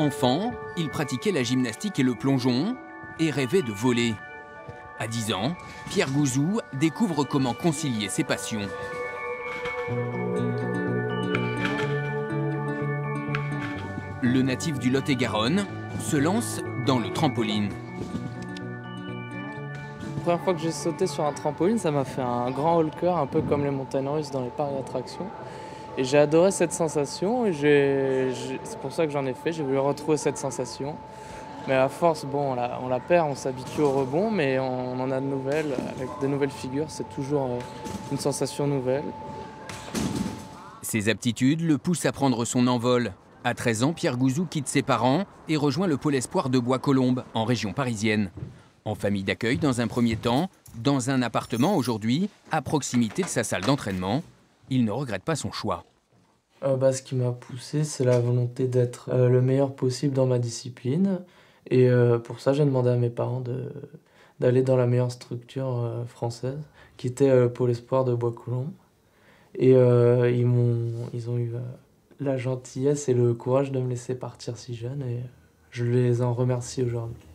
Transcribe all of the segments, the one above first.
Enfant, il pratiquait la gymnastique et le plongeon et rêvait de voler. À 10 ans, Pierre Gouzou découvre comment concilier ses passions. Le natif du Lot-et-Garonne se lance dans le trampoline. La première fois que j'ai sauté sur un trampoline, ça m'a fait un grand haut le cœur, un peu comme les montagnes russes dans les parcs d'attractions. Et j'ai adoré cette sensation et c'est pour ça que j'en ai fait, j'ai voulu retrouver cette sensation. Mais à force, bon, on la perd, on s'habitue au rebond, mais on en a de nouvelles, avec de nouvelles figures, c'est toujours une sensation nouvelle. Ses aptitudes le poussent à prendre son envol. À 13 ans, Pierre Gouzou quitte ses parents et rejoint le pôle espoir de Bois-Colombes, en région parisienne. En famille d'accueil dans un premier temps, dans un appartement aujourd'hui, à proximité de sa salle d'entraînement. Il ne regrette pas son choix. Ce qui m'a poussé, c'est la volonté d'être le meilleur possible dans ma discipline. Et pour ça, j'ai demandé à mes parents d'aller dans la meilleure structure française, qui était le pôle espoir de Bois-Colombes. Et ils ont eu la gentillesse et le courage de me laisser partir si jeune. Et je les en remercie aujourd'hui.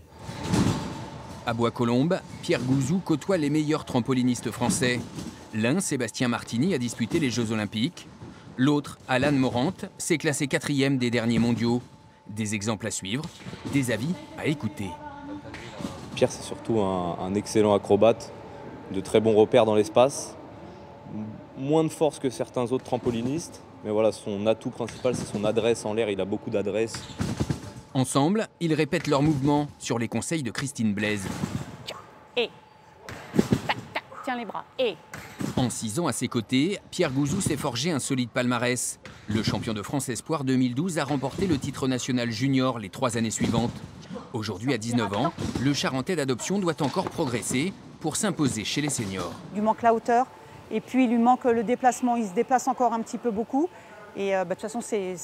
À Bois-Colombes, Pierre Gouzou côtoie les meilleurs trampolinistes français. L'un, Sébastien Martini, a disputé les Jeux Olympiques. L'autre, Alan Morant, s'est classé 4e des derniers mondiaux. Des exemples à suivre, des avis à écouter. Pierre, c'est surtout un excellent acrobate, de très bons repères dans l'espace. Moins de force que certains autres trampolinistes, mais voilà, son atout principal, c'est son adresse en l'air. Il a beaucoup d'adresse. Ensemble, ils répètent leurs mouvements sur les conseils de Christine Blaise. Et tac, tac, tiens les bras. Et en 6 ans à ses côtés, Pierre Gouzou s'est forgé un solide palmarès. Le champion de France Espoir 2012 a remporté le titre national junior les 3 années suivantes. Aujourd'hui, à 19 ans, le Charentais d'adoption doit encore progresser pour s'imposer chez les seniors. Il lui manque la hauteur et puis il lui manque le déplacement. Il se déplace encore un petit peu beaucoup. Et de toute façon, c'est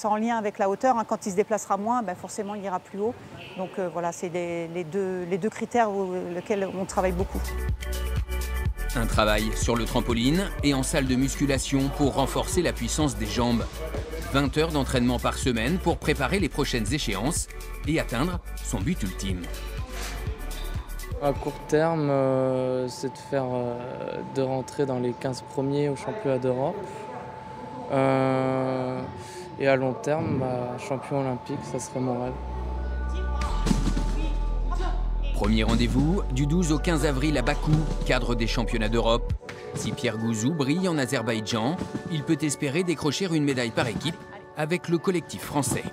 en lien avec la hauteur. Quand il se déplacera moins, forcément, il ira plus haut. Donc voilà, c'est les deux critères lesquels on travaille beaucoup. Un travail sur le trampoline et en salle de musculation pour renforcer la puissance des jambes. 20 heures d'entraînement par semaine pour préparer les prochaines échéances et atteindre son but ultime. À court terme, c'est de rentrer dans les 15 premiers au championnat d'Europe. Et à long terme, champion olympique, ça serait mon rêve. Premier rendez-vous du 12 au 15 avril à Bakou, cadre des championnats d'Europe. Si Pierre Gouzou brille en Azerbaïdjan, il peut espérer décrocher une médaille par équipe avec le collectif français.